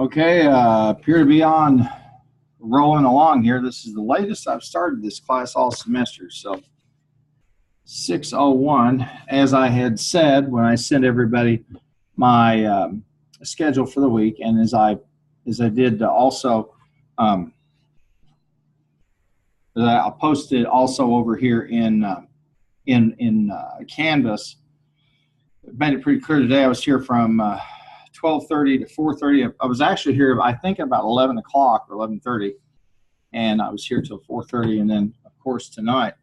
Okay, appear to be on rolling along here. This is the latest I've started this class all semester. So 6:01, as I had said when I sent everybody my schedule for the week, and as I did also, I posted also over here in Canvas. Made it pretty clear today. I was here from 12:30 to 4:30. I was actually here, I think, about 11 o'clock or 11:30, and I was here till 4:30. And then, of course, tonight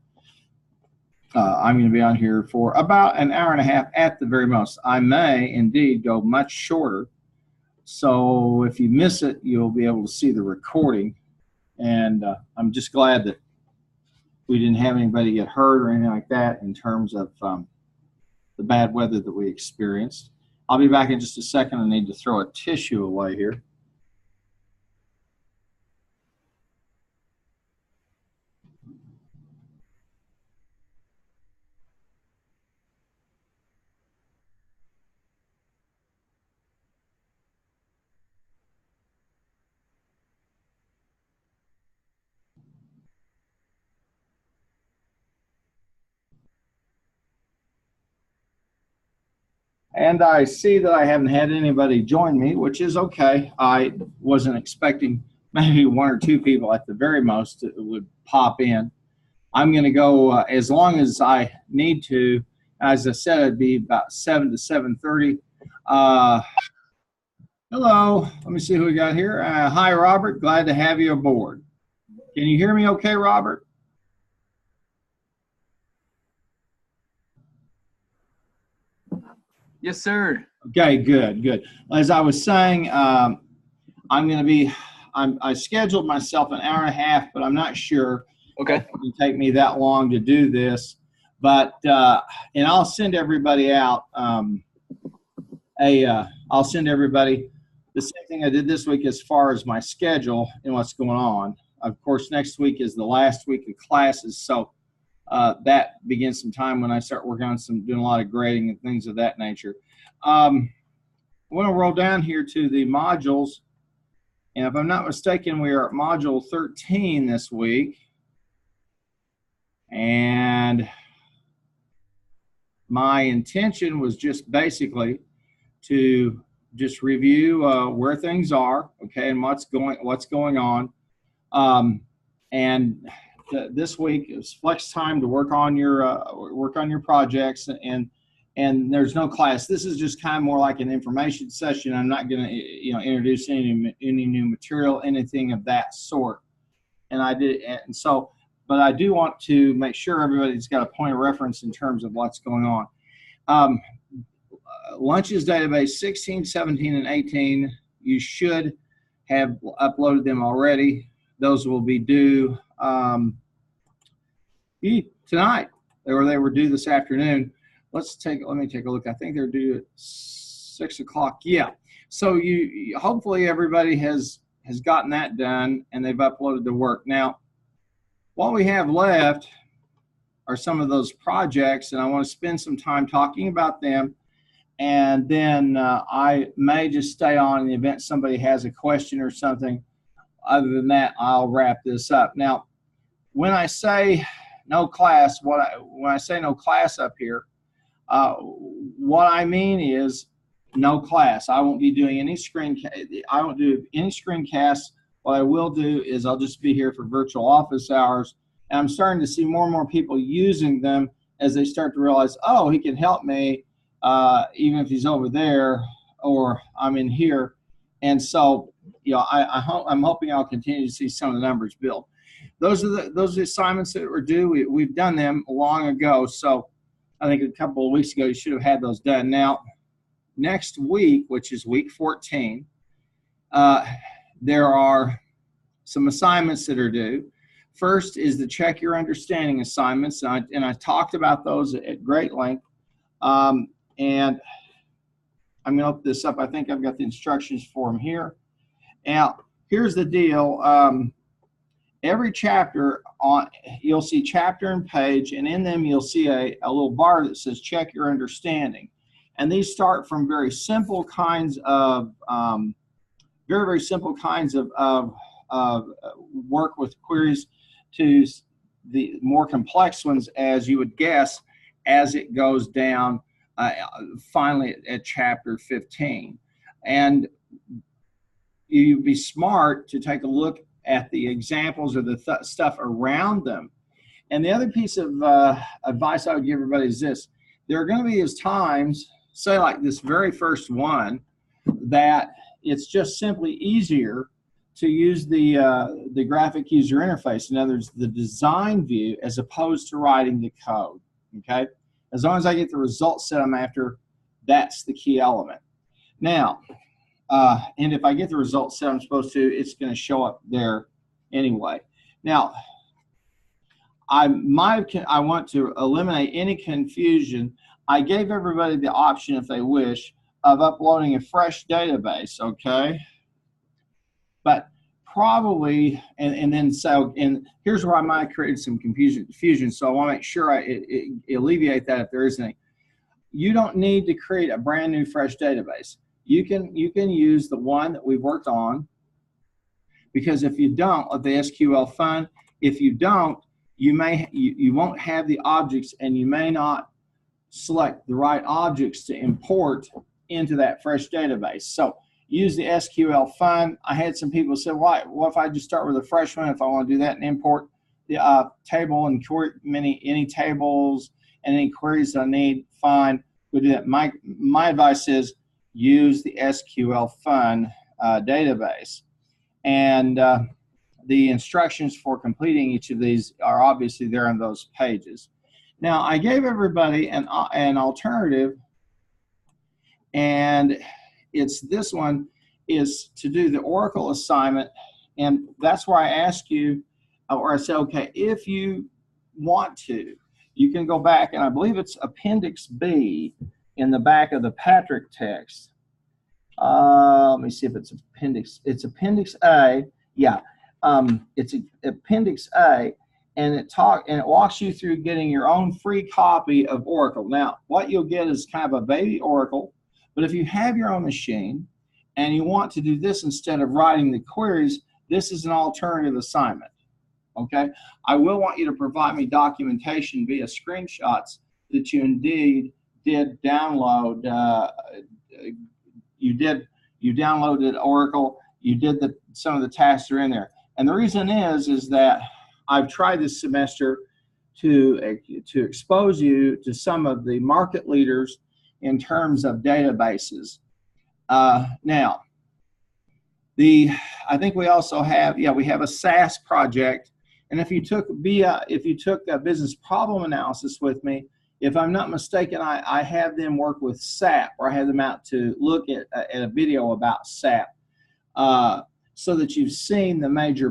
I'm going to be on here for about an hour and a half at the very most. I may indeed go much shorter. So if you miss it, you'll be able to see the recording. And I'm just glad that we didn't have anybody get hurt or anything like that in terms of the bad weather that we experienced. I'll be back in just a second. I need to throw a tissue away here. And I see that I haven't had anybody join me, which is okay. I wasn't expecting maybe one or two people at the very most that would pop in. I'm going to go as long as I need to. As I said, it'd be about 7 to 7:30. Hello. Let me see who we got here. Hi, Robert. Glad to have you aboard. Can you hear me okay, Robert? Yes, sir. Okay, good, good. As I was saying, I'm going to be, I scheduled myself an hour and a half, but I'm not sure Okay. it can take me that long to do this. But, and I'll send everybody out I'll send everybody the same thing I did this week as far as my schedule and what's going on. Of course, next week is the last week of classes, so that begins some time when I start working on doing a lot of grading and things of that nature. I want to roll down here to the modules, and if I'm not mistaken, we are at module 13 this week. And my intention was just basically to just review where things are, okay, and what's going on. And this week is flex time to work on your projects, and there's no class. This is just kind of more like an information session. I'm not going to introduce any new material, anything of that sort. And but I do want to make sure everybody's got a point of reference in terms of what's going on. Lunches database 16, 17, and 18. You should have uploaded them already. Those will be due tonight, or they were due this afternoon. Let me take a look. I think they're due at 6 o'clock. Yeah. So hopefully everybody has gotten that done and they've uploaded the work. Now, what we have left are some of those projects, and I want to spend some time talking about them. And then I may just stay on in the event somebody has a question or something. Other than that, I'll wrap this up. Now, when I say no class, when I say no class up here, what I mean is no class. I won't be doing any I won't do any screencasts. What I will do is I'll just be here for virtual office hours. And I'm starting to see more and more people using them as they start to realize, oh, he can help me even if he's over there or I'm in here. And so, I'm hoping I'll continue to see some of the numbers build. Those are the assignments that were due. We've done them long ago. So I think a couple of weeks ago, you should have had those done. Now, next week, which is week 14, there are some assignments that are due. First is the Check Your Understanding assignments, and I talked about those at great length. And I'm going to open this up. I think I've got the instructions for them here. Now, here's the deal. Every chapter, you'll see chapter and page, and in them you'll see a little bar that says Check Your Understanding. And these start from very simple kinds of very, very simple kinds of work with queries to the more complex ones, as you would guess, as it goes down finally at chapter 15. And you'd be smart to take a look at the examples or the stuff around them. And the other piece of advice I would give everybody is this. There are going to be times, say like this very first one, that it's just simply easier to use the graphic user interface. In other words, the design view, as opposed to writing the code, okay? As long as I get the results set I'm after, that's the key element. Now, and if I get the results set I'm supposed to, it's going to show up there anyway. Now, I want to eliminate any confusion. I gave everybody the option, if they wish, of uploading a fresh database, okay? But probably, and then so, and here's where I might have created some confusion, so I want to make sure I alleviate that if there is any. You don't need to create a brand new fresh database. You can use the one that we've worked on, because if you don't, let the SQL fun, if you don't, you won't have the objects, and you may not select the right objects to import into that fresh database. So use the SQL fun. I had some people say, what if I just start with a fresh one if I want to do that and import the table and any tables and any queries I need? Fine, we'll do that. My advice is use the SQL fun database. And the instructions for completing each of these are obviously there on those pages. Now, I gave everybody an alternative, and it's this one, is to do the Oracle assignment. And that's where I ask you, or I say, okay, if you want to, you can go back, and I believe it's Appendix B in the back of the Patrick text. Let me see if it's Appendix A. Yeah, it's Appendix A, and it walks you through getting your own free copy of Oracle. Now, what you'll get is kind of a baby Oracle, but if you have your own machine and you want to do this instead of writing the queries, this is an alternative assignment. Okay, I will want you to provide me documentation via screenshots that you indeed did download. You downloaded Oracle. You did some of the tasks that are in there. And the reason is that I've tried this semester to expose you to some of the market leaders in terms of databases. Now, I think we also have, we have a SAS project. And if you took a business problem analysis with me, if I'm not mistaken, I have them work with SAP, or I have them out to look at a video about SAP, so that you've seen the major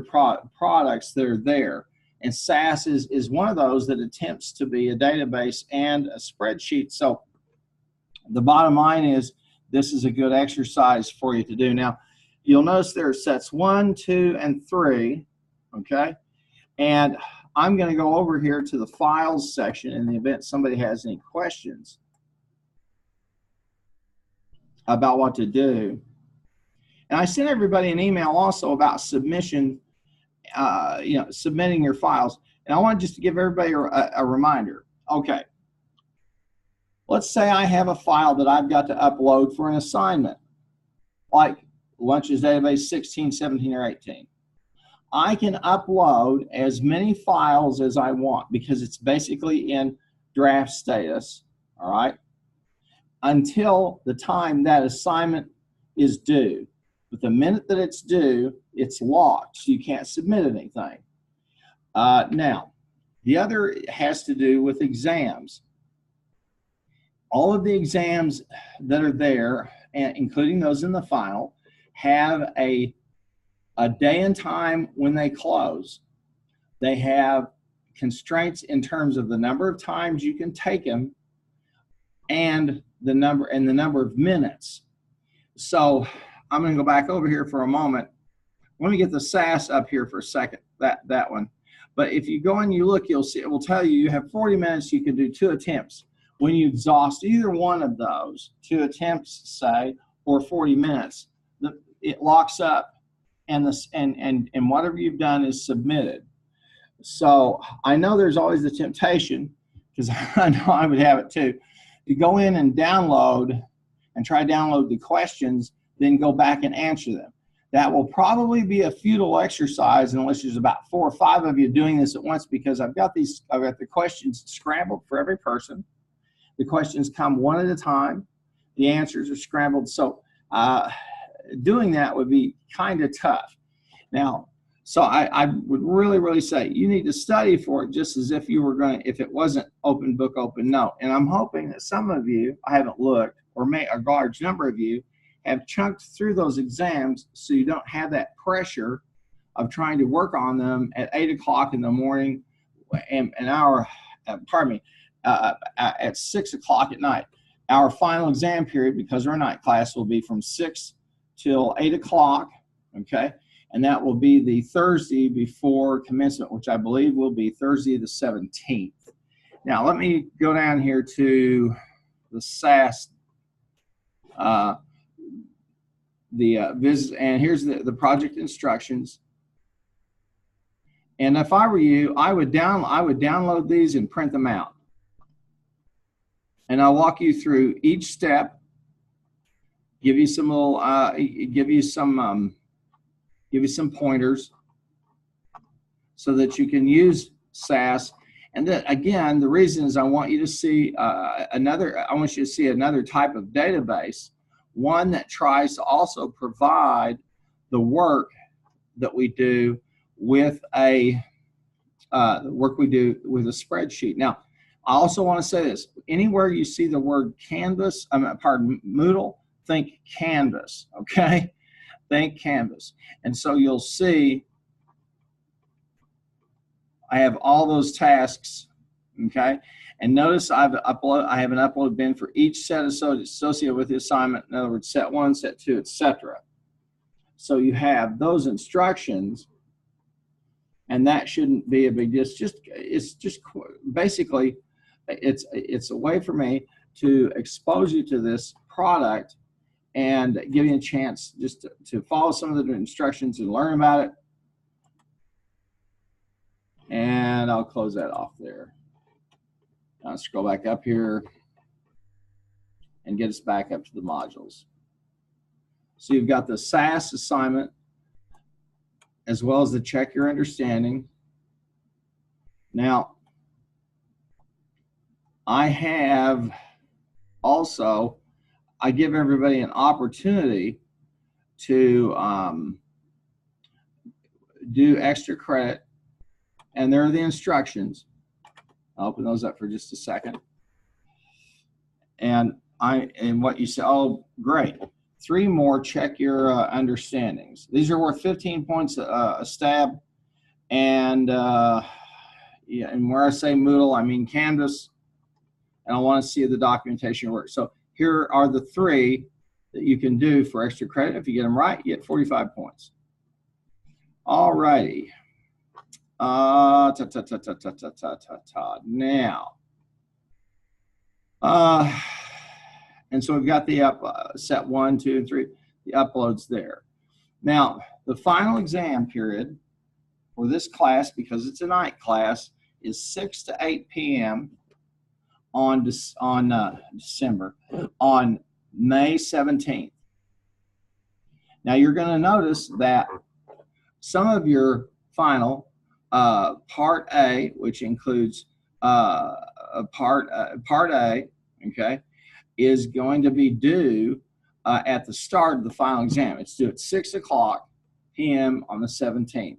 products that are there. And SAS is one of those that attempts to be a database and a spreadsheet. So the bottom line is, this is a good exercise for you to do. Now, you'll notice there are sets 1, 2, and 3, okay? And I'm going to go over here to the files section in the event somebody has any questions about what to do. And I sent everybody an email also about submission, submitting your files. And I want just to give everybody a reminder. Okay, let's say I have a file that I've got to upload for an assignment, like lunches database 16, 17, or 18. I can upload as many files as I want because it's basically in draft status, all right, until the time that assignment is due. But the minute that it's due, it's locked, so you can't submit anything. Now, the other has to do with exams. All of the exams that are there, including those in the final, have a day and time when they close. They have constraints in terms of the number of times you can take them and the number of minutes. So I'm going to go back over here for a moment. Let me get the SAS up here for a second, that one. But if you go and you look, you'll see it will tell you have 40 minutes. You can do 2 attempts. When you exhaust either one of those, 2 attempts, say, or 40 minutes, it locks up, and whatever you've done is submitted. So I know there's always the temptation, because I know I would have it too, to go in and download and try to download the questions, then go back and answer them. That will probably be a futile exercise unless there's about 4 or 5 of you doing this at once, because I've got the questions scrambled for every person. The questions come one at a time. The answers are scrambled. So doing that would be kind of tough. Now, so I would really say you need to study for it just as if you were going to, if it wasn't open book, open note. And I'm hoping that some of you, I haven't looked, or a large number of you, have chunked through those exams so you don't have that pressure of trying to work on them at 8 o'clock in the morning and an hour, at 6 o'clock at night. Our final exam period, because our night class, will be from 6 till 8 o'clock, okay? And that will be the Thursday before commencement, which I believe will be Thursday the 17th. Now, let me go down here to the SAS, BISS, and here's the project instructions. And if I were you, I would download these and print them out. And I'll walk you through each step, give you some little, give you some pointers so that you can use SAS. And then again, the reason is I want you to see another type of database, one that tries to also provide the work that we do with a spreadsheet. Now, I also want to say this: anywhere you see the word Canvas, Moodle, think Canvas, okay? Think Canvas. And so you'll see I have all those tasks, okay? And notice I have an upload bin for each set associated with the assignment. In other words, set 1, set 2, etc. So you have those instructions, and that shouldn't be a big deal. It's just basically it's a way for me to expose you to this product and give you a chance just to follow some of the instructions and learn about it. And I'll close that off there. I'll scroll back up here and get us back up to the modules. So you've got the SAS assignment as well as the check your understanding. Now, I give everybody an opportunity to do extra credit, and there are the instructions. I'll open those up for just a second. And what you say, oh, great. 3 more check your understandings. These are worth 15 points a stab. And yeah, and where I say Moodle, I mean Canvas. And I want to see the documentation work. So here are the 3 that you can do for extra credit. If you get them right, you get 45 points. All righty. Now, and so we've got the set 1, 2, and 3, the uploads there. Now, the final exam period for this class, because it's a night class, is 6 to 8 p.m. on May 17th. Now, you're going to notice that some of your final Part A, which includes Part A, okay, is going to be due at the start of the final exam. It's due at 6 o'clock p.m. on the 17th.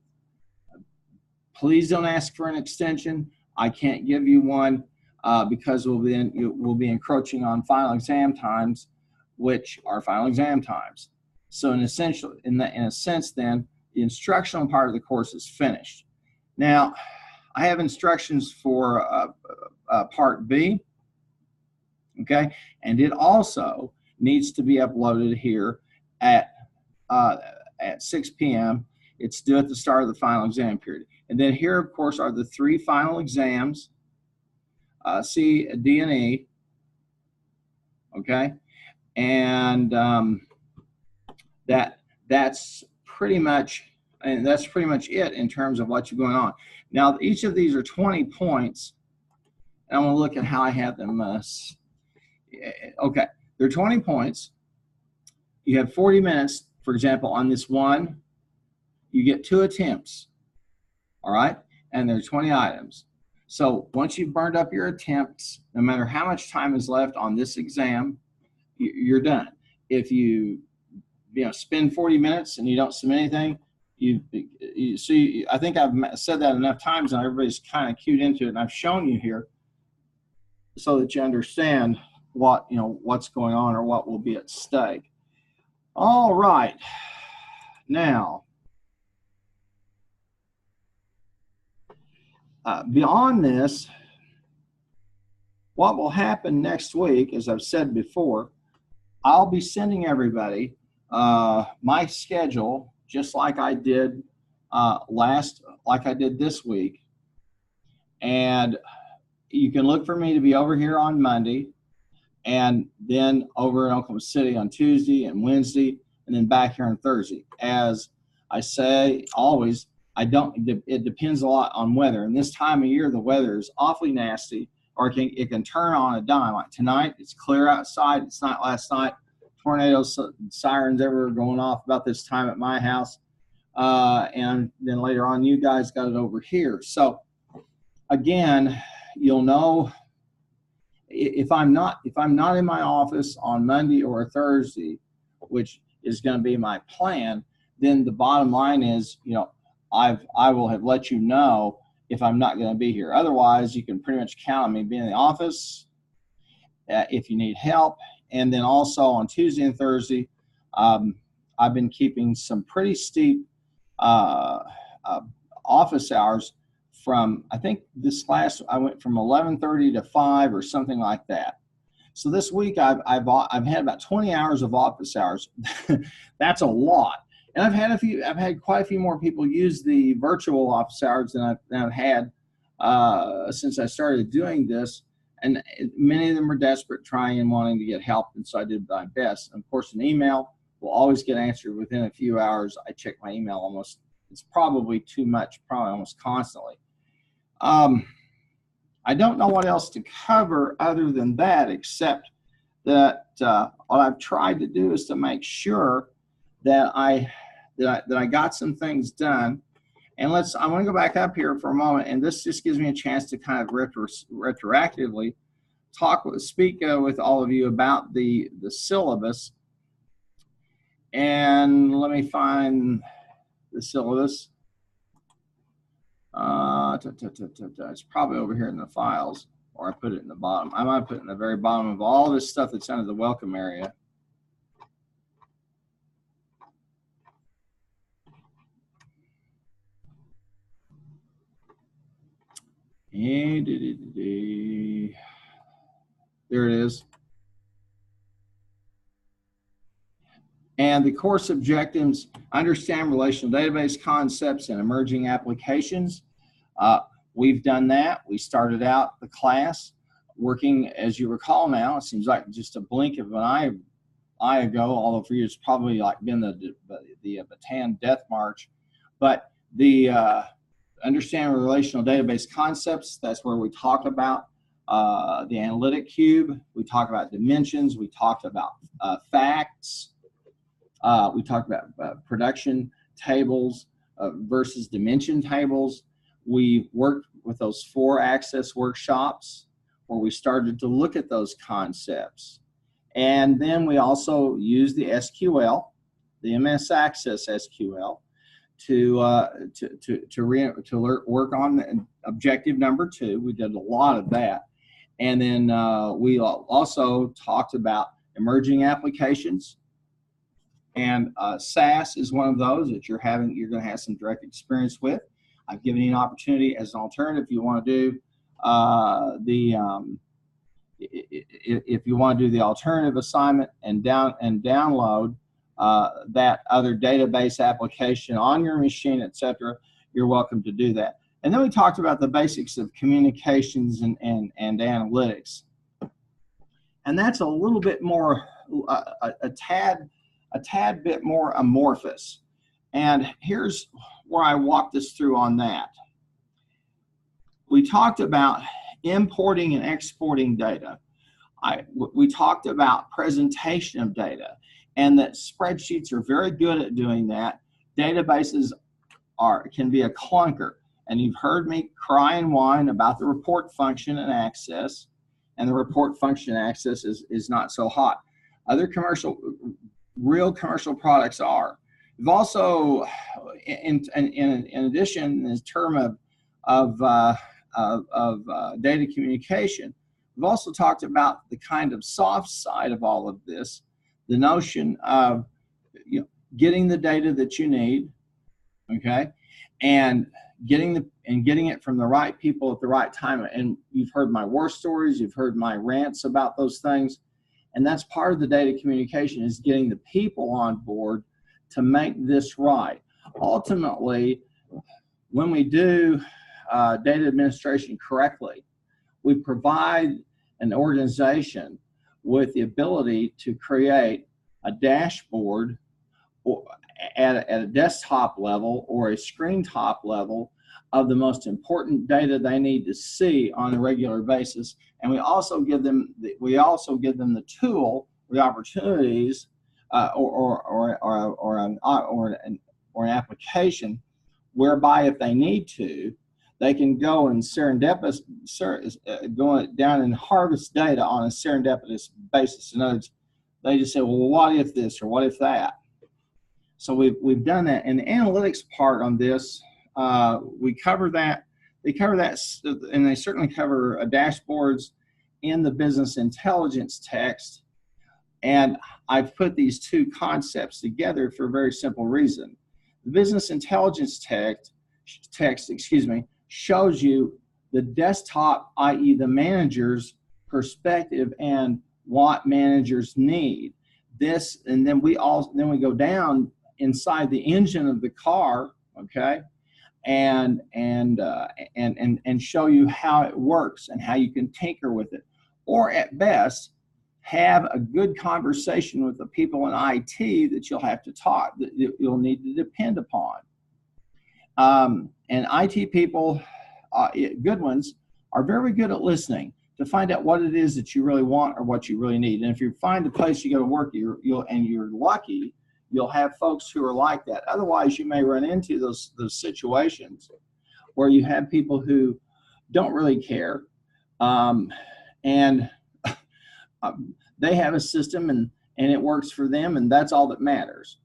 Please don't ask for an extension. I can't give you one because we'll be encroaching on final exam times, which are final exam times. So in a sense, then, the instructional part of the course is finished. Now, I have instructions for Part B, okay, and it also needs to be uploaded here at 6 p.m. It's due at the start of the final exam period. And then here, of course, are the 3 final exams, C, D, and E, okay, and that's pretty much it in terms of what's going on. Now, each of these are 20 points. And I'm going to look at how I have them. Okay, they're 20 points. You have 40 minutes, for example, on this one. You get 2 attempts, all right? And there's 20 items. So once you've burned up your attempts, no matter how much time is left on this exam, you're done. If you spend 40 minutes and you don't submit anything, you see, I think I've said that enough times and everybody's kind of cued into it, and I've shown you here so that you understand what's going on or what will be at stake. All right. Now, beyond this, what will happen next week, as I've said before, I'll be sending everybody my schedule, just like I did this week. And you can look for me to be over here on Monday, and then over in Oklahoma City on Tuesday and Wednesday, and then back here on Thursday. As I say always, it depends a lot on weather. And this time of year, the weather is awfully nasty, or it can turn on a dime. Like tonight, it's clear outside. It's not last night. Tornado sirens ever going off about this time at my house. And then later on, you guys got it over here. So again, you'll know if I'm not in my office on Monday or Thursday, which is going to be my plan, then the bottom line is, I will have let you know if I'm not going to be here. Otherwise, you can pretty much count on me being in the office if you need help. And then also on Tuesday and Thursday, I've been keeping some pretty steep office hours from, I think I went from 11:30 to 5 or something like that. So this week I've had about 20 hours of office hours. That's a lot. And I've had quite a few more people use the virtual office hours than I've had since I started doing this. And many of them are desperate, trying and wanting to get help. And so I did my best. And of course, an email will always get answered within a few hours. I check my email it's probably too much, probably almost constantly. I don't know what else to cover other than that, except that what I've tried to do is to make sure that I got some things done. And I want to go back up here for a moment, and this just gives me a chance to kind of retroactively speak with all of you about the syllabus. And let me find the syllabus. It's probably over here in the files, or I put it in the bottom. I might put it in the very bottom of all this stuff that's under the welcome area. There it is. And the course objectives: understand relational database concepts and emerging applications. We've done that. We started out the class working, as you recall now, it seems like just a blink of an eye ago, although for you it's probably like been the Bataan Death March. But the understand relational database concepts, that's where we talk about the analytic cube. We talk about dimensions. We talked about facts. We talked about production tables versus dimension tables. We worked with those 4 access workshops where we started to look at those concepts. And then we also used the SQL, the MS Access SQL, to work on objective number 2. We did a lot of that. And then we also talked about emerging applications. And SAS is one of those that you're going to have some direct experience with. I've given you an opportunity as an alternative if you want to do if you want to do the alternative assignment and download that other database application on your machine, etc. You're welcome to do that. And then we talked about the basics of communications and analytics. And that's a little bit more, a tad a tad bit more amorphous. And here's where I walked us through on that. We talked about importing and exporting data. We talked about presentation of data, and that spreadsheets are very good at doing that. Databases can be a clunker, and you've heard me cry and whine about the report function and access, and the report function access is not so hot. Other real commercial products are. We've also, in addition, in term of data communication, we've also talked about the kind of soft side of all of this, the notion of getting the data that you need, okay, and getting it from the right people at the right time. And you've heard my war stories, you've heard my rants about those things, and that's part of the data communication, is getting the people on board to make this right. Ultimately, when we do data administration correctly, we provide an organization with the ability to create a dashboard at a desktop level or a screen top level of the most important data they need to see on a regular basis. And we also give them the tool, the opportunities, or an application whereby, if they need to, they can go and go down and harvest data on a serendipitous basis. In other words, they just say, well, what if this or what if that? So we've done that. And the analytics part on this, we cover that. They cover that, and they certainly cover dashboards in the business intelligence text. And I've put these two concepts together for a very simple reason. The business intelligence text, shows you the desktop, i.e. the manager's perspective and what managers need. This, and then we go down inside the engine of the car, okay, and show you how it works and how you can tinker with it, or at best have a good conversation with the people in IT that you'll have to talk, that you'll need to depend upon. And IT people, good ones, are very good at listening to find out what it is that you really want or what you really need. And if you find a place you go to work, you're lucky, you'll have folks who are like that. Otherwise, you may run into those situations where you have people who don't really care, and they have a system and it works for them, and that's all that matters.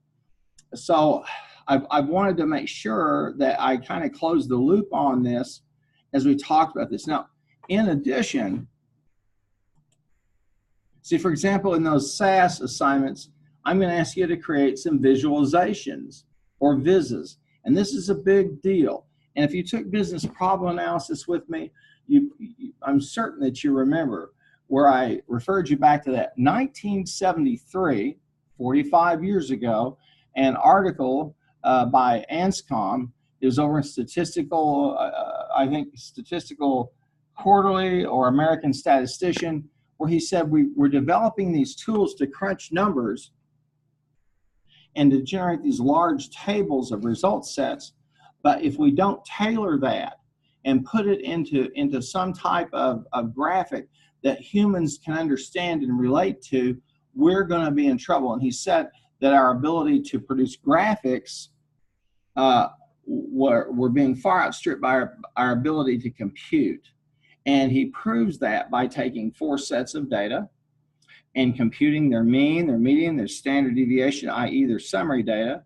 So I've wanted to make sure that I kind of close the loop on this as we talked about this. Now, in addition, see, for example, in those SAS assignments, I'm going to ask you to create some visualizations or VISs, and this is a big deal. And if you took business problem analysis with me, I'm certain that you remember where I referred you back to that 1973, 45 years ago, an article by Anscombe. It was over in Statistical, I think Statistical Quarterly or American Statistician, where he said we're developing these tools to crunch numbers and to generate these large tables of result sets. But if we don't tailor that and put it into some type of graphic that humans can understand and relate to, we're going to be in trouble. And he said that our ability to produce graphics were being far outstripped by our ability to compute. And he proves that by taking 4 sets of data and computing their mean, their median, their standard deviation, i.e. their summary data.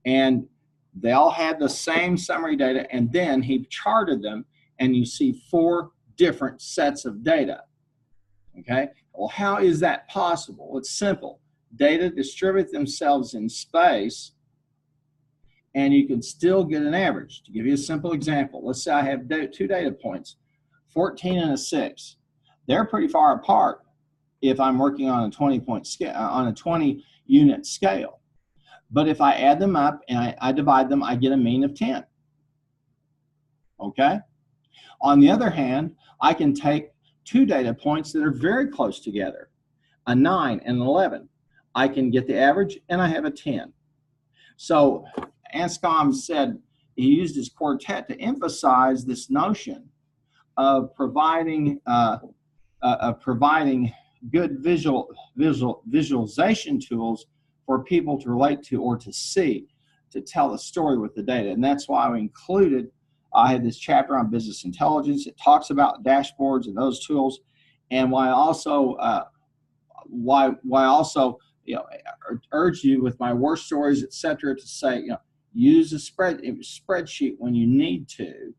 And they all had the same summary data, and then he charted them, and you see 4 different sets of data. Okay, well, how is that possible? It's simple. Data distribute themselves in space, and you can still get an average. To give you a simple example, let's say I have 2 data points, 14 and a 6. They're pretty far apart if I'm working on a 20-point scale, on a 20-unit scale. But if I add them up and I divide them, I get a mean of 10. Okay? On the other hand, I can take 2 data points that are very close together, a 9 and an 11. I can get the average, and I have a 10. So Anscombe said he used his quartet to emphasize this notion of providing good visualization tools for people to relate to or to see, to tell a story with the data. And that's why we included, I had this chapter on business intelligence. It talks about dashboards and those tools, and why also urge you with my war stories, etc., to say, use a spreadsheet when you need to.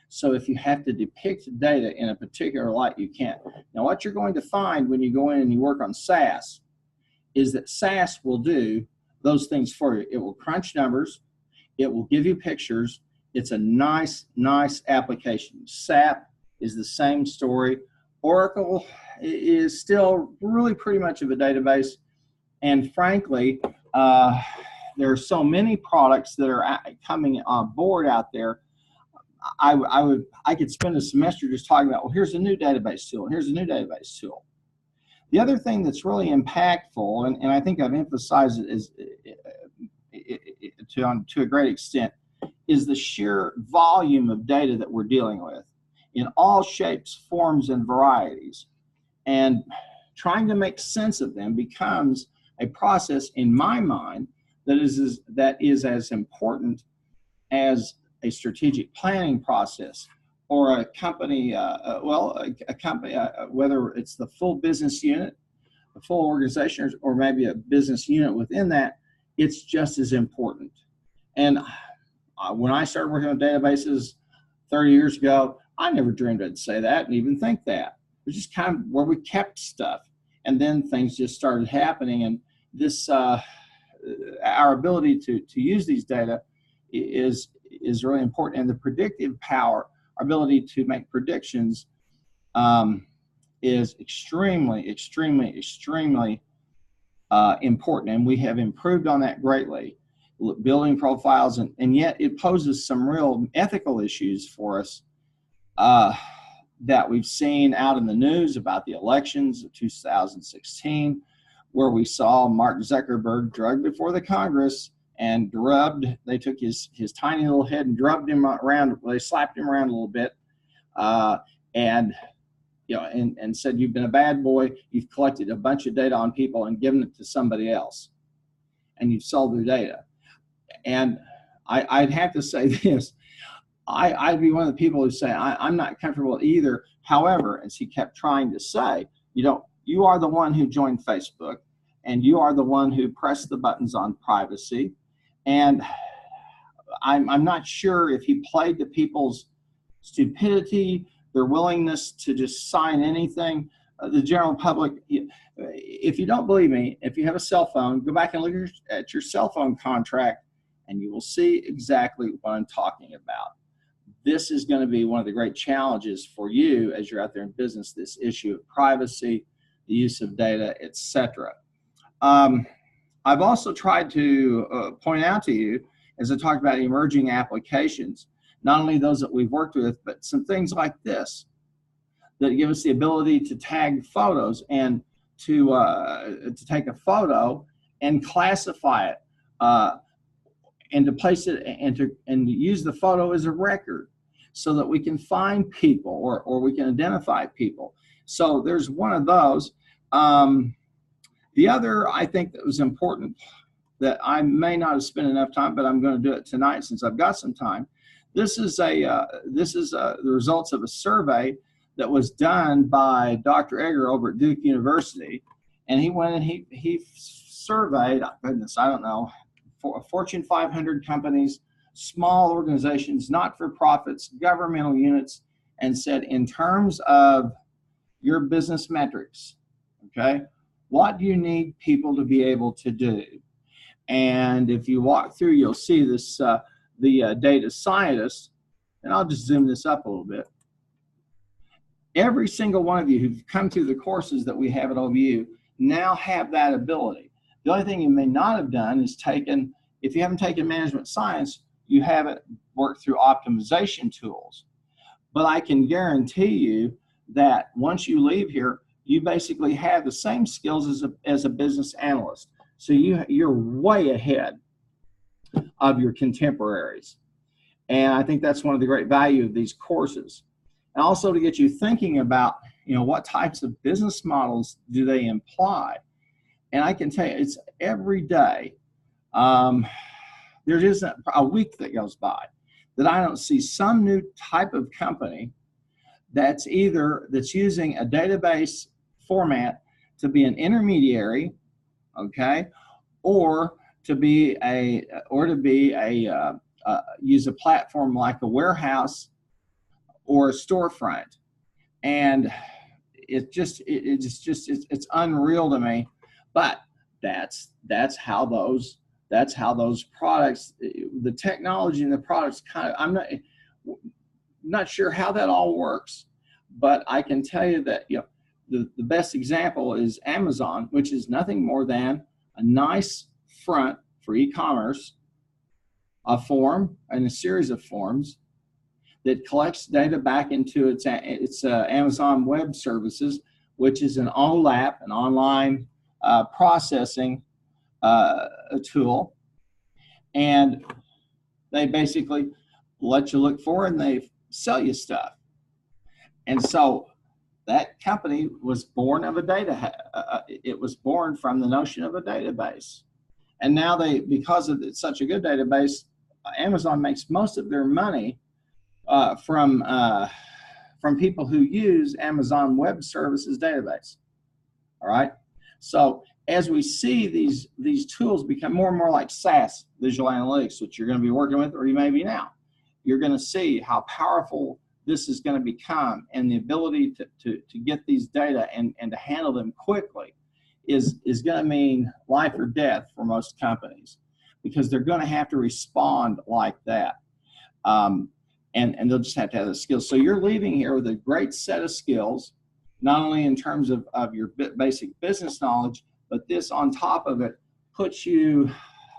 So if you have to depict data in a particular light, you can. Now, what you're going to find when you go in and you work on SAS is that SAS will do those things for you. It will crunch numbers. It will give you pictures. It's a nice application. SAP is the same story. Oracle is still really pretty much of a database. And frankly, there are so many products that are coming on board out there. I could spend a semester just talking about, well, here's a new database tool, and here's a new database tool. The other thing that's really impactful, and I think I've emphasized it is to a great extent, is the sheer volume of data that we're dealing with in all shapes, forms, and varieties. And trying to make sense of them becomes a process, in my mind, that is as important as a strategic planning process, or a company, whether it's the full business unit, the full organization, or maybe a business unit within that, it's just as important. And when I started working on databases 30 years ago, I never dreamed I'd say that and even think that. It was just kind of where we kept stuff. And then things just started happening. And this, our ability to use these data is really important. And the predictive power, our ability to make predictions, is extremely important. And we have improved on that greatly, building profiles, and yet it poses some real ethical issues for us that we've seen out in the news about the elections of 2016, where we saw Mark Zuckerberg drugged before the Congress and drubbed. They took his tiny little head and drubbed him around. They slapped him around a little bit, and said, "You've been a bad boy. You've collected a bunch of data on people and given it to somebody else, and you've sold their data." And I'd have to say this. I'd be one of the people who say, I'm not comfortable either. However, as he kept trying to say, you are the one who joined Facebook, and you are the one who pressed the buttons on privacy. And I'm not sure if he played to people's stupidity, their willingness to just sign anything. The general public, if you don't believe me, if you have a cell phone, go back and look at your cell phone contract, and you will see exactly what I'm talking about. This is going to be one of the great challenges for you as you're out there in business, this issue of privacy, the use of data, etc. I've also tried to point out to you, as I talked about emerging applications, not only those that we've worked with, but some things like this that give us the ability to tag photos and to take a photo and classify it, and to place it and to use the photo as a record, so that we can find people or we can identify people. So there's one of those. The other, I think, that was important, that I may not have spent enough time, but I'm going to do it tonight since I've got some time. This is the results of a survey that was done by Dr. Egger over at Duke University, and he went and he surveyed, goodness, I don't know, Fortune 500 companies, small organizations, not-for-profits, governmental units, and said, in terms of your business metrics, okay, what do you need people to be able to do? And if you walk through, you'll see this, the data scientists, and I'll just zoom this up a little bit. Every single one of you who've come through the courses that we have at OVU now have that ability. The only thing you may not have done is taken, if you haven't taken management science, you haven't worked through optimization tools. But I can guarantee you that once you leave here, you basically have the same skills as a business analyst. So you're way ahead of your contemporaries. And I think that's one of the great value of these courses. And also to get you thinking about, what types of business models do they imply? And I can tell you, it's every day. There isn't a week that goes by that I don't see some new type of company that's using a database format to be an intermediary, okay, or to use a platform like a warehouse or a storefront. And it's unreal to me. But that's how those products, the technology and the products I'm not sure how that all works, but I can tell you that the best example is Amazon, which is nothing more than a nice front for e-commerce, a form and a series of forms that collects data back into its Amazon Web Services, which is an OLAP, an online processing tool, and they basically let you look for it and they sell you stuff. And so that company was born of it was born from the notion of a database. And now because it's such a good database, Amazon makes most of their money from people who use Amazon Web Services database. All right. So as we see these tools become more and more like SaaS, visual analytics, which you're going to be working with, or you may be now, you're going to see how powerful this is going to become, and the ability to get these data and to handle them quickly is going to mean life or death for most companies, because they're going to have to respond like that. And they'll just have to have the skills. So you're leaving here with a great set of skills, not only in terms of your basic business knowledge, but this on top of it puts you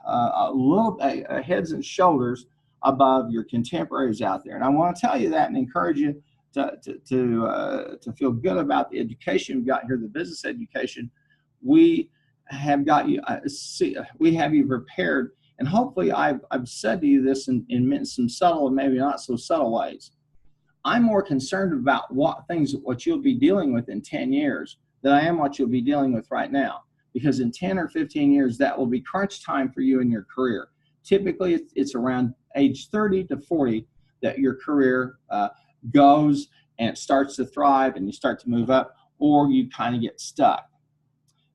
a little heads and shoulders above your contemporaries out there. And I want to tell you that and encourage you to feel good about the education we've got here, the business education. We have got you, we have you prepared. And hopefully I've said to you this in some subtle and maybe not so subtle ways. I'm more concerned about what you'll be dealing with in 10 years than I am what you'll be dealing with right now. Because in 10 or 15 years, that will be crunch time for you in your career. Typically, it's around age 30 to 40 that your career goes and it starts to thrive and you start to move up, or you kind of get stuck.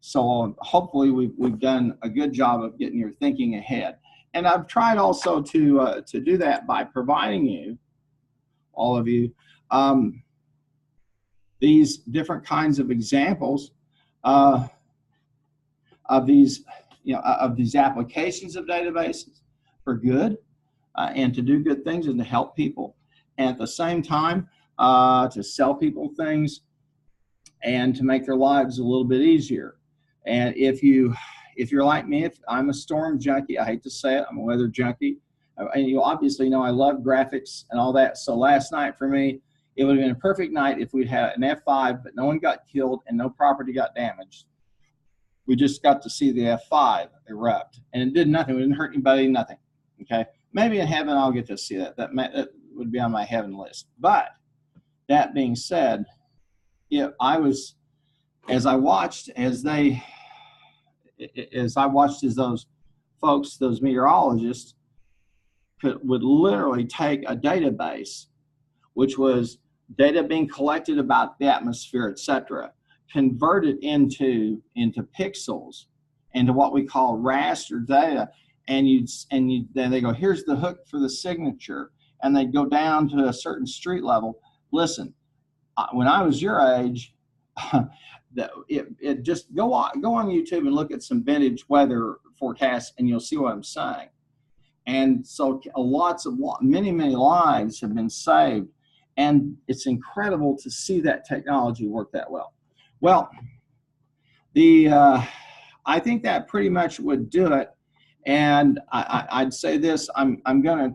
So hopefully we've done a good job of getting your thinking ahead. And I've tried also to do that by providing you, all of you, these different kinds of examples of these applications of databases for good and to do good things and to help people, and at the same time to sell people things and to make their lives a little bit easier. And if you're like me, if I'm a storm junkie, I hate to say it, I'm a weather junkie, and you obviously know I love graphics and all that. So last night for me, it would have been a perfect night if we'd had an F5, but no one got killed and no property got damaged. We just got to see the F5 erupt, and it did nothing. We didn't hurt anybody, nothing. Okay, maybe in heaven I'll get to see that. That would be on my heaven list. But that being said, as those folks, those meteorologists, would literally take a database, which was data being collected about the atmosphere, etc., convert it into pixels, into what we call raster data, and then they go, here's the hook for the signature, and they go down to a certain street level. Listen, when I was your age, it just go on YouTube and look at some vintage weather forecasts, and you'll see what I'm saying. And so many lives have been saved, and it's incredible to see that technology work that well. Well, I think that pretty much would do it. And I'd say this: I'm gonna,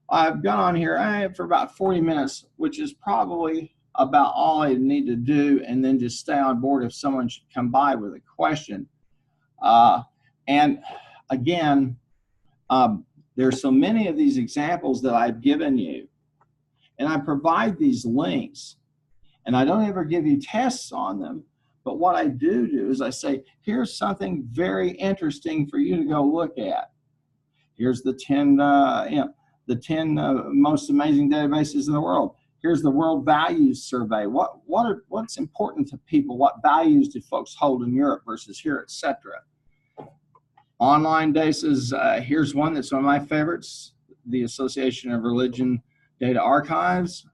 I've gone on here for about 40 minutes, which is probably about all I need to do, and then just stay on board if someone should come by with a question. And again, there's so many of these examples that I've given you, and I provide these links, and I don't ever give you tests on them. But what I do is I say, here's something very interesting for you to go look at. Here's the 10, the 10 most amazing databases in the world. Here's the World Values Survey. What's important to people? What values do folks hold in Europe versus here, etc. Online databases. Here's one that's one of my favorites: the Association of Religion Data Archives.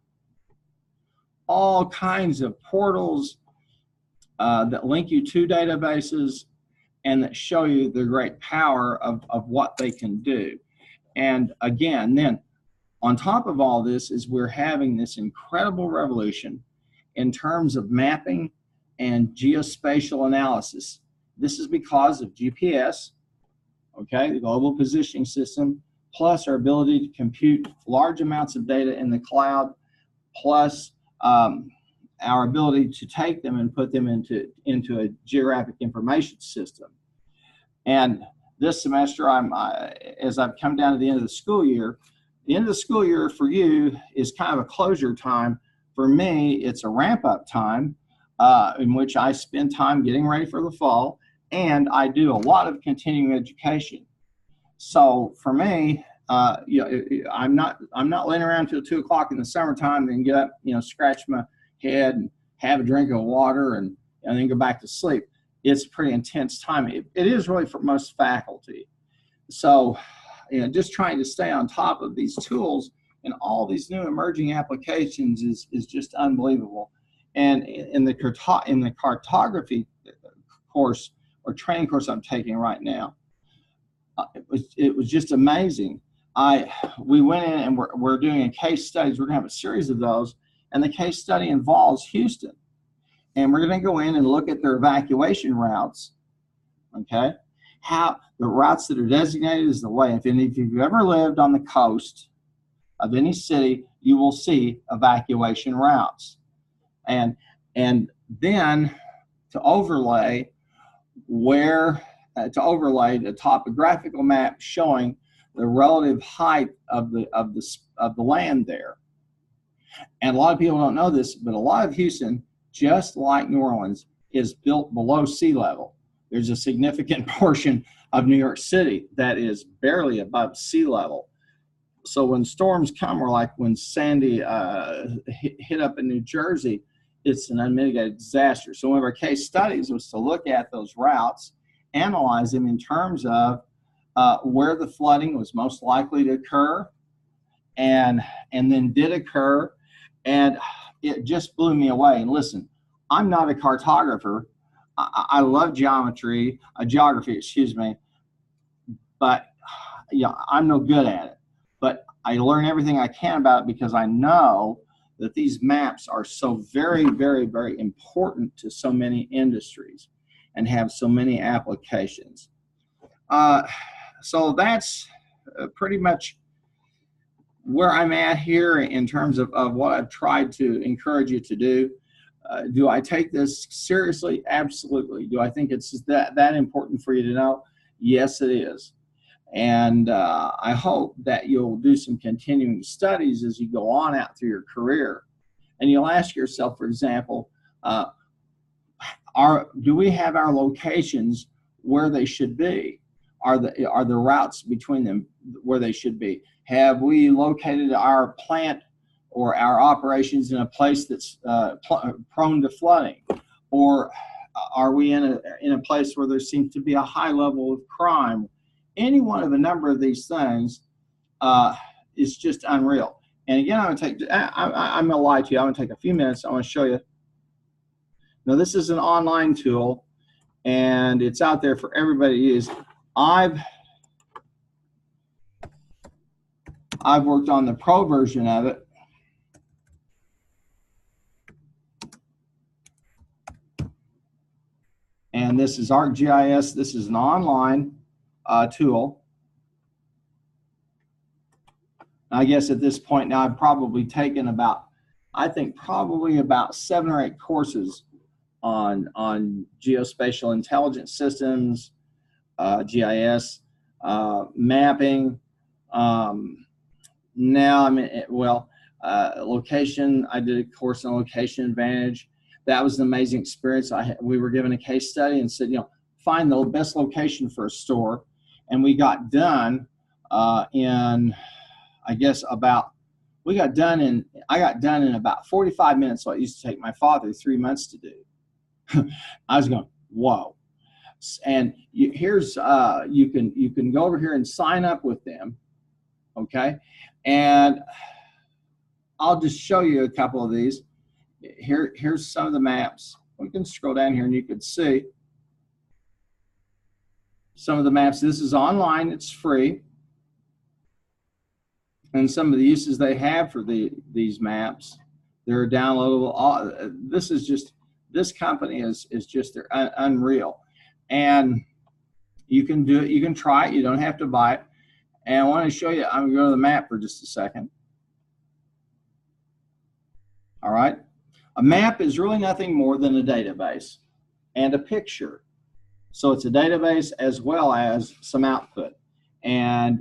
All kinds of portals that link you to databases and that show you the great power of what they can do. And again, then on top of all this is we're having this incredible revolution in terms of mapping and geospatial analysis. This is because of GPS, okay, the Global Positioning System, plus our ability to compute large amounts of data in the cloud, plus our ability to take them and put them into a geographic information system. And this semester, as I've come down to the end of the school year for you is kind of a closure time. For me, it's a ramp-up time in which I spend time getting ready for the fall, and I do a lot of continuing education. So for me, I'm not laying around till 2 o'clock in the summertime, then get up, scratch my head and have a drink of water and then go back to sleep. It's a pretty intense time. It is really for most faculty. So, just trying to stay on top of these tools and all these new emerging applications is just unbelievable. And in the cartography course or training course I'm taking right now, it was just amazing. We went in and we're doing a case studies. We're gonna have a series of those, and the case study involves Houston. And we're going to go in and look at their evacuation routes, okay? How the routes that are designated as the way. If you've ever lived on the coast of any city, you will see evacuation routes. And then to overlay the topographical map showing the relative height of the land there. And a lot of people don't know this, but a lot of Houston, just like New Orleans, is built below sea level. There's a significant portion of New York City that is barely above sea level. So when storms come, or like when Sandy hit up in New Jersey, it's an unmitigated disaster. So one of our case studies was to look at those routes, analyze them in terms of where the flooding was most likely to occur, and then did occur. And it just blew me away. And listen, I'm not a cartographer. I love geography, excuse me, but I'm no good at it. But I learn everything I can about it because I know that these maps are so very, very, very important to so many industries and have so many applications. So that's pretty much where I'm at here in terms of what I've tried to encourage you to do. Do I take this seriously? Absolutely. Do I think it's that important for you to know? Yes, it is. And I hope that you'll do some continuing studies as you go on out through your career. And you'll ask yourself, for example, do we have our locations where they should be? Are the routes between them where they should be? Have we located our plant or our operations in a place that's prone to flooding? Or are we in a place where there seems to be a high level of crime? Any one of a number of these things is just unreal. And again, I'm going to lie to you. I'm going to take a few minutes. I want to show you. Now, this is an online tool, and it's out there for everybody to use. I've worked on the pro version of it. And this is ArcGIS. This is an online tool. I guess at this point now I've probably taken about 7 or 8 courses on geospatial intelligence systems, GIS, mapping. Now I'm in, well, location. I did a course on location advantage. That was an amazing experience. We were given a case study and said, find the best location for a store, and we got done in, I guess I got done in about 45 minutes. So it used to take my father 3 months to do. I was going, whoa. And here's you can go over here and sign up with them, okay? And I'll just show you a couple of these. Here's some of the maps. We can scroll down here and you can see some of the maps. This is online, it's free. And some of the uses they have for these maps, they're downloadable. This company is just they're unreal. And you can do it, you can try it, you don't have to buy it. And I want to show you, I'm going to go to the map for just a second. All right. A map is really nothing more than a database and a picture. So it's a database as well as some output. And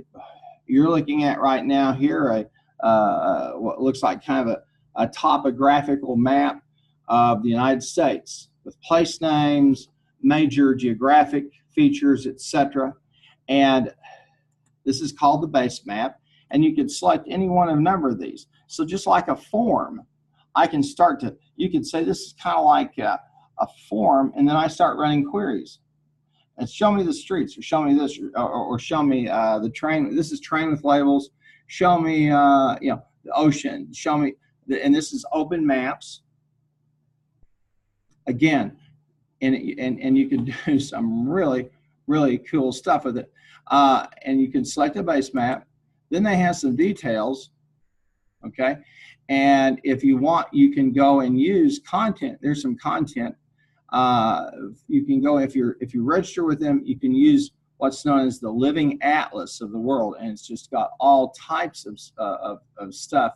you're looking at right now here what looks like kind of a topographical map of the United States with place names, major geographic features, etc. And this is called the base map, and you can select any one of a number of these. So just like a form, I can you could say this is kind of like a form, and then I start running queries. And show me the streets, or show me this, or show me the train. This is train with labels. Show me, the ocean. Show me, and this is open maps. Again, and you can do some really, really cool stuff with it. And you can select a base map. Then they have some details, okay? And if you want, you can go and use content. There's some content. You can go, if you register with them, you can use what's known as the living atlas of the world, and it's just got all types of stuff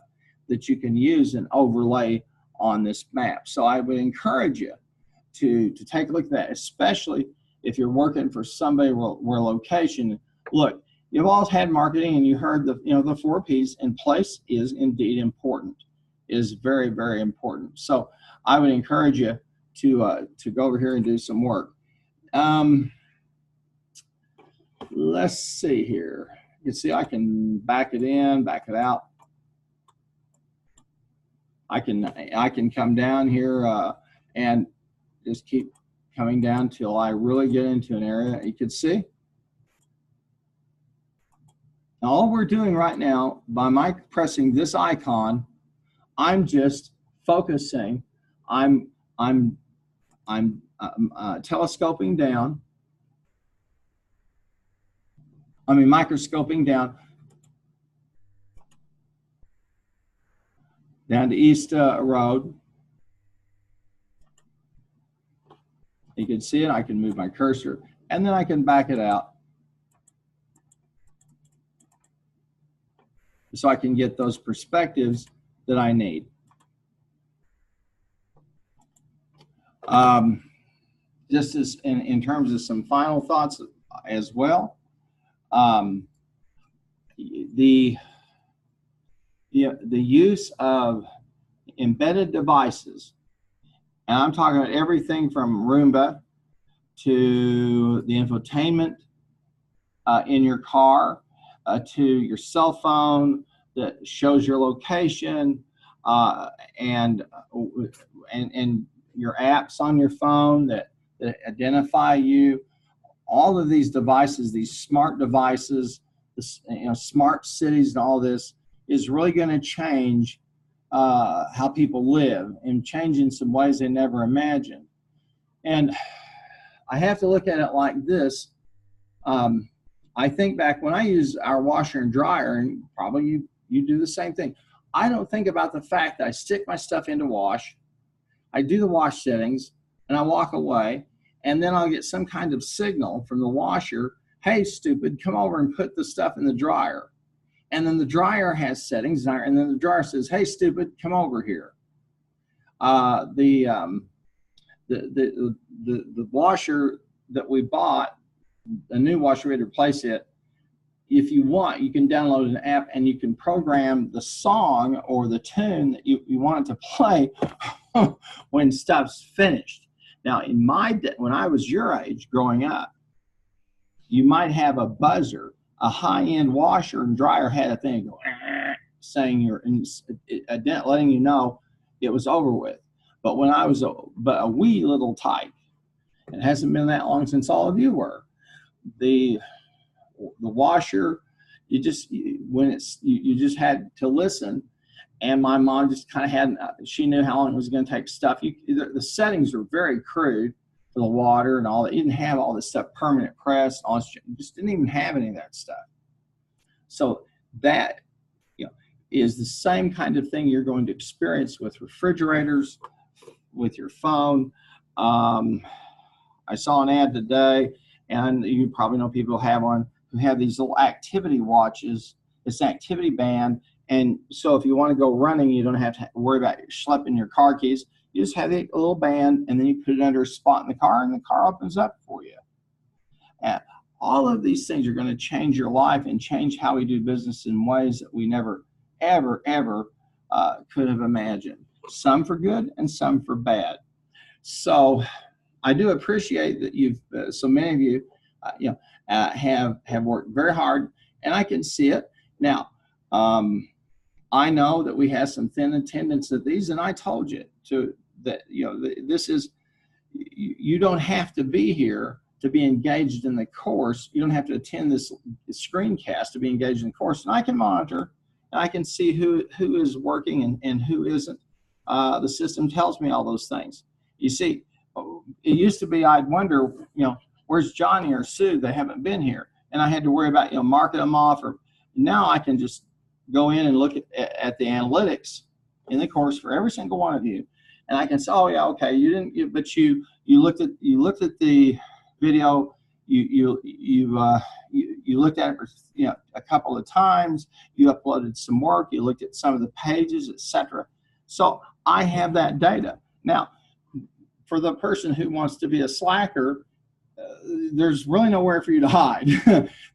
that you can use and overlay on this map. So I would encourage you to take a look at that, especially if you're working for somebody where location. Look, you've all had marketing, and you heard the 4 P's, and place is indeed important. It is very, very important. So I would encourage you to go over here and do some work. Let's see here. You can see I can back it in, back it out. I can come down here and just keep coming down till I really get into an area. You can see. Now all we're doing right now, by my pressing this icon, I'm just focusing. I'm telescoping down. Microscoping down to East Road. You can see it. I can move my cursor, and then I can back it out, so I can get those perspectives that I need. Just as in terms of some final thoughts as well, the use of embedded devices, and I'm talking about everything from Roomba to the infotainment in your car, to your cell phone that shows your location, and your apps on your phone that identify you. All of these devices, these smart devices, smart cities, and all this is really going to change how people live, and change in some ways they never imagined. And I have to look at it like this. I think back when I use our washer and dryer, and probably you do the same thing. I don't think about the fact that I stick my stuff into wash, I do the wash settings, and I walk away, and then I'll get some kind of signal from the washer, hey, stupid, come over and put the stuff in the dryer. And then the dryer has settings, and then the dryer says, hey, stupid, come over here. The washer that we bought a new washer ready to replace it, if you want, you can download an app and you can program the song or the tune that you want it to play when stuff's finished. Now, in when I was your age growing up, you might have a buzzer. A high-end washer and dryer had a thing go saying letting you know it was over with. But when I was a wee little tyke, it hasn't been that long since all of you were. The washer, you just had to listen, and my mom just kind of she knew how long it was going to take stuff. The settings were very crude for the water and all that. You didn't have all this stuff permanent press, you just didn't even have any of that stuff. So that is the same kind of thing you're going to experience with refrigerators, with your phone. I saw an ad today, and you probably know people who have these little activity watches. It's an activity band, and so if you want to go running, you don't have to worry about schlepping your car keys. You just have a little band, and then you put it under a spot in the car, and the car opens up for you. And all of these things are going to change your life and change how we do business in ways that we never, ever, ever could have imagined. Some for good and some for bad. So I do appreciate that so many of you, have worked very hard, and I can see it. Now, I know that we have some thin attendance at these, and I told you that this is, you don't have to be here to be engaged in the course. You don't have to attend this screencast to be engaged in the course. And I can monitor, and I can see who is working and who isn't. The system tells me all those things. You see, it used to be I'd wonder, where's Johnny or Sue? They haven't been here. And I had to worry about, marking them off. Now I can just go in and look at the analytics in the course for every single one of you. And I can say, oh yeah, okay, you didn't, but you looked at the video, you looked at it for a couple of times, you uploaded some work, you looked at some of the pages, etc. So I have that data. Now, for the person who wants to be a slacker, there's really nowhere for you to hide.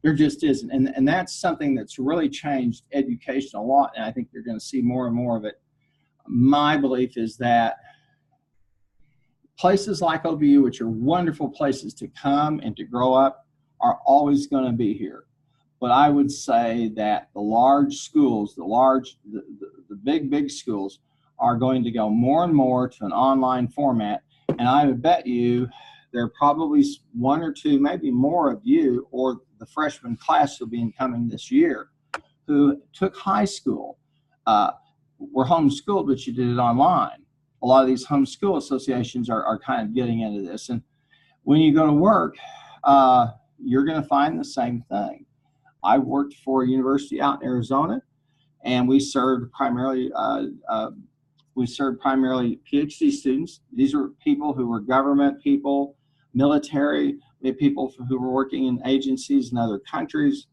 There just isn't. And that's something that's really changed education a lot, and I think you're going to see more and more of it. My belief is that places like OBU, which are wonderful places to come and to grow up, are always going to be here. But I would say that the large schools, the big schools, are going to go more and more to an online format. And I would bet you there are probably one or two, maybe more of you, or the freshman class who'll be incoming this year, who took high school, were homeschooled, but you did it online. A lot of these homeschool associations are kind of getting into this. And when you go to work, you're going to find the same thing. I worked for a university out in Arizona, and we served primarily PhD students. These were people who were government people, military. We had people who were working in agencies in other countries.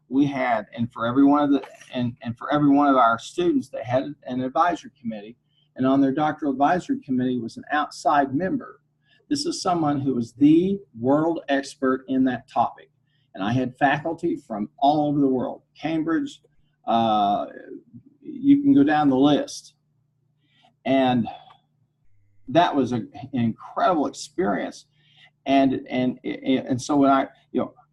We had, and for every one of our students, they had an advisory committee, and on their doctoral advisory committee was an outside member. This is someone who was the world expert in that topic. And I had faculty from all over the world, Cambridge, you can go down the list. And that was an incredible experience. And so when I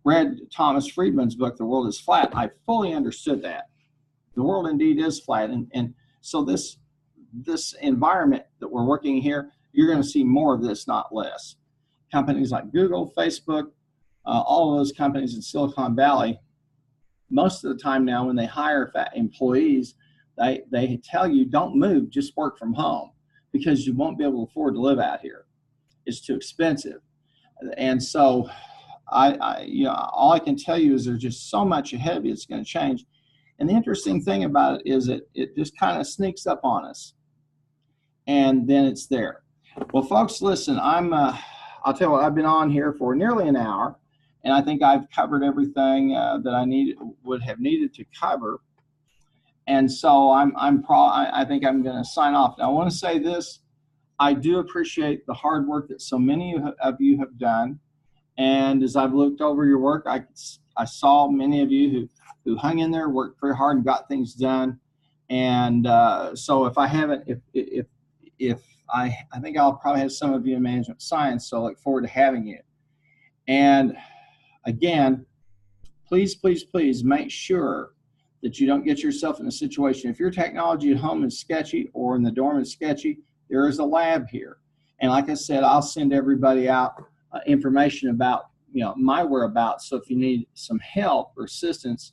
read Thomas Friedman's book, The World is Flat, I fully understood that. The world indeed is flat. And so this environment that we're working here, you're going to see more of this, not less. Companies like Google, Facebook, all of those companies in Silicon Valley, most of the time now when they hire employees, they tell you don't move, just work from home, because you won't be able to afford to live out here. It's too expensive. And so all I can tell you is there's just so much ahead of you that's going to change. And the interesting thing about it is that it just kind of sneaks up on us, and then it's there. Well, folks, listen, I'll tell you what, I've been on here for nearly an hour, and I think I've covered everything that I would have needed to cover. And so I think I'm going to sign off. Now, I want to say this. I do appreciate the hard work that so many of you have done. And as I've looked over your work, I saw many of you who hung in there, worked pretty hard, and got things done. And so if I haven't, if I think I'll probably have some of you in management science, so I look forward to having you. And again, please, please, please make sure that you don't get yourself in a situation. If your technology at home is sketchy or in the dorm is sketchy, there is a lab here. And like I said, I'll send everybody out information about my whereabouts. So if you need some help or assistance,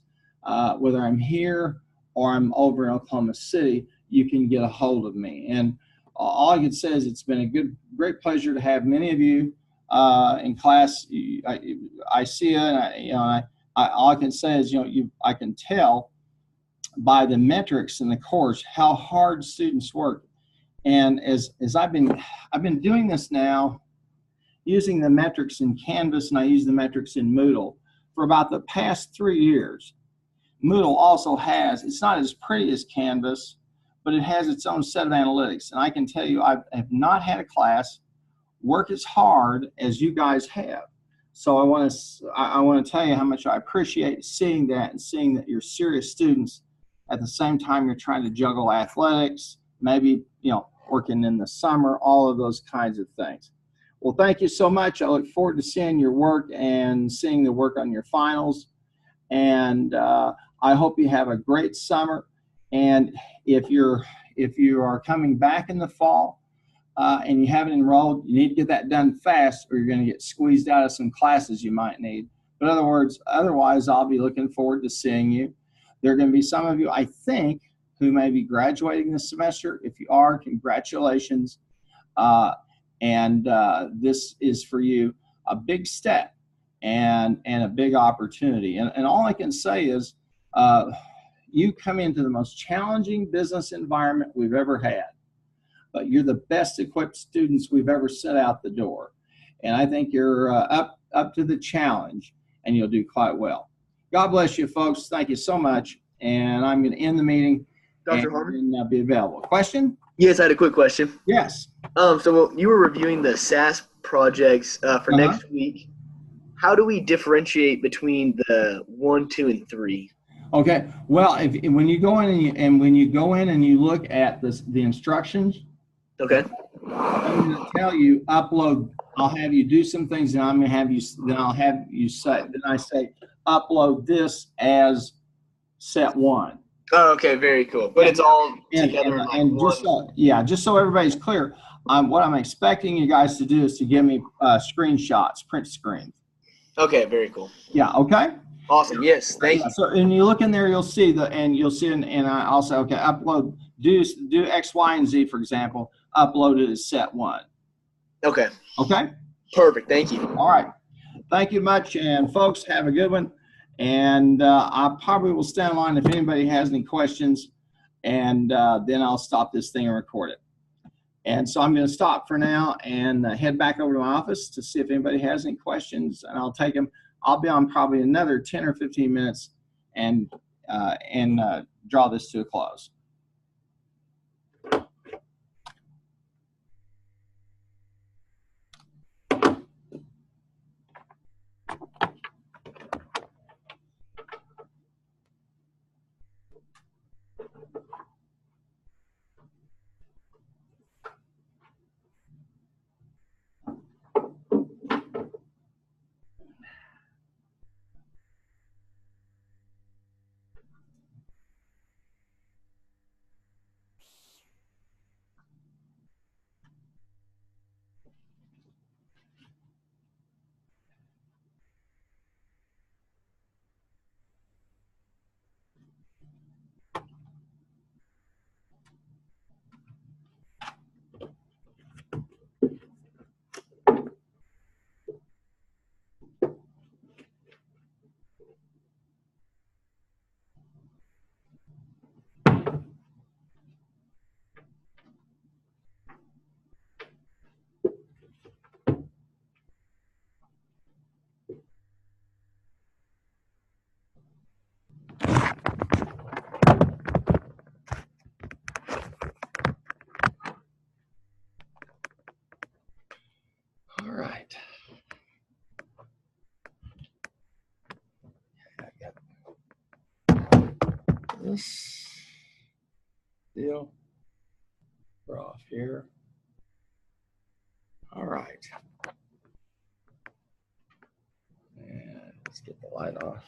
whether I'm here or I'm over in Oklahoma City, you can get a hold of me. And all I can say is it's been a great pleasure to have many of you in class. I see it, and all I can say is I can tell by the metrics in the course how hard students work. And as I've been doing this now, using the metrics in Canvas, and I use the metrics in Moodle for about the past 3 years. Moodle also has, it's not as pretty as Canvas, but it has its own set of analytics. And I can tell you, I have not had a class work as hard as you guys have. So I want to tell you how much I appreciate seeing that, and seeing that you're serious students. At the same time, you're trying to juggle athletics, maybe working in the summer, all of those kinds of things. Well, thank you so much. I look forward to seeing your work and seeing the work on your finals. And I hope you have a great summer. And if you are coming back in the fall and you haven't enrolled, you need to get that done fast, or you're going to get squeezed out of some classes you might need. But otherwise, I'll be looking forward to seeing you. There are going to be some of you, I think, who may be graduating this semester. If you are, congratulations. This is for you a big step and a big opportunity. And all I can say is you come into the most challenging business environment we've ever had, but you're the best equipped students we've ever sent out the door. And I think you're up to the challenge, and you'll do quite well. God bless you, folks. Thank you so much. And I'm going to end the meeting. Dr. Harmon? And be available. Question? Yes, I had a quick question. Yes. So you were reviewing the SAS projects for next week. How do we differentiate between the 1, 2, and 3? Okay. Well, when you go in and you look at the instructions, okay, I'm going to tell you upload. I'll have you do some things, and I'm going to have you. Then I'll have you say. Then I say upload this as set 1. Oh, okay, very cool. But it's all together. Just so everybody's clear, what I'm expecting you guys to do is to give me screenshots, print screens. Okay, very cool. Yeah. Okay. Awesome. Yes. Thank you. So, and you look in there, you'll see and I'll say, okay, upload, do X, Y, and Z, for example, upload it as set 1. Okay. Okay. Perfect. Thank you. All right. Thank you much, and folks, have a good one. And I probably will stand in line if anybody has any questions, and then I'll stop this thing and record it. And so I'm going to stop for now and head back over to my office to see if anybody has any questions, and I'll take them. I'll be on probably another 10 or 15 minutes and draw this to a close. this deal. We're off here. All right. And let's get the light off.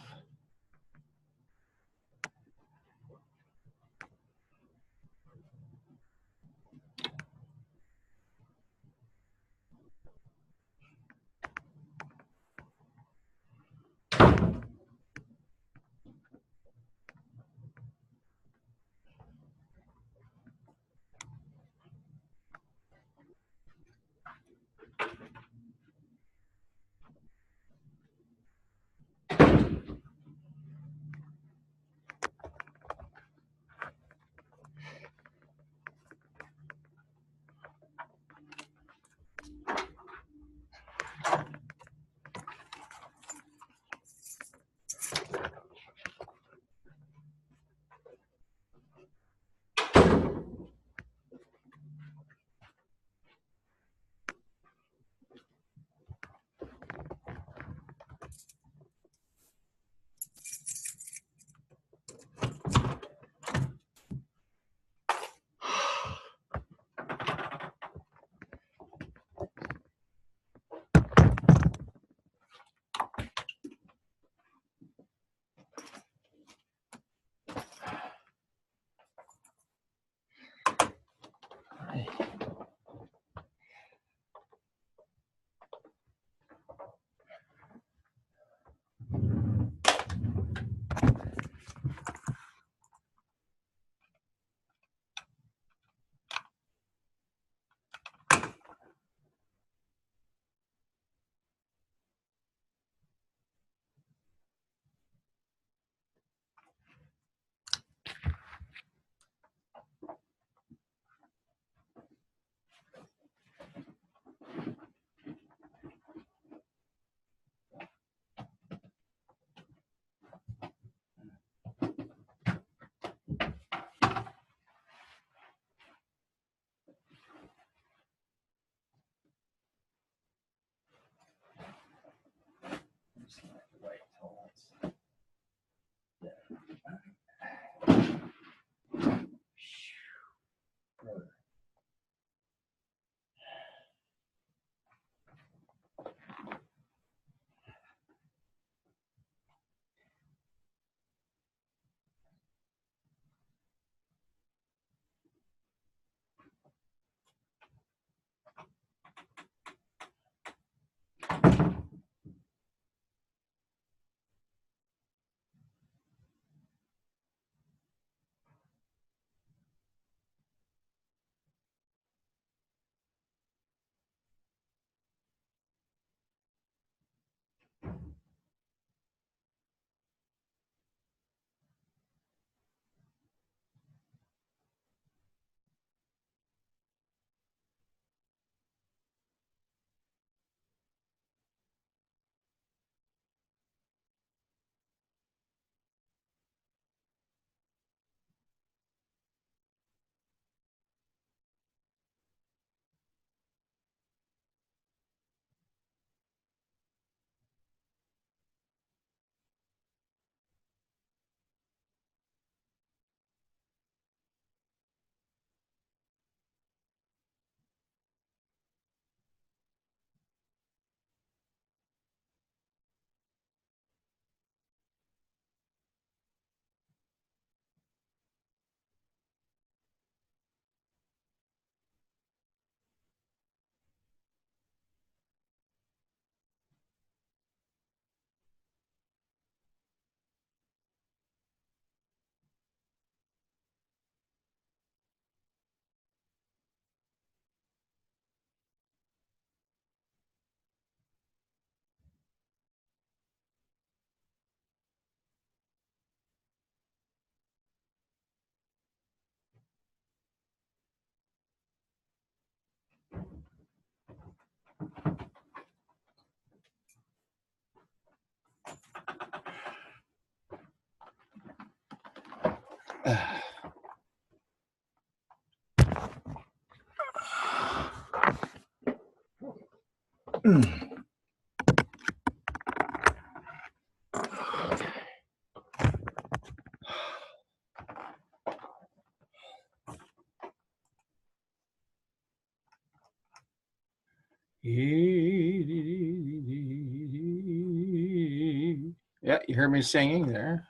Yeah, you heard me singing there.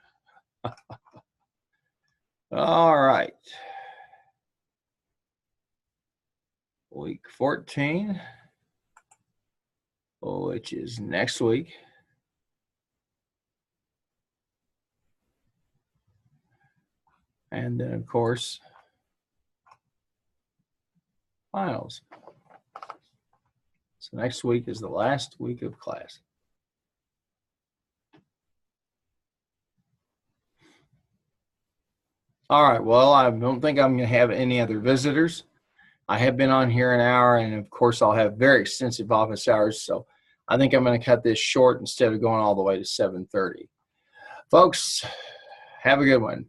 All right. Week 14, which is next week. And then, of course, finals. So next week is the last week of class. All right, well, I don't think I'm going to have any other visitors. I have been on here an hour, and of course, I'll have very extensive office hours, so I think I'm going to cut this short instead of going all the way to 7:30. Folks, have a good one.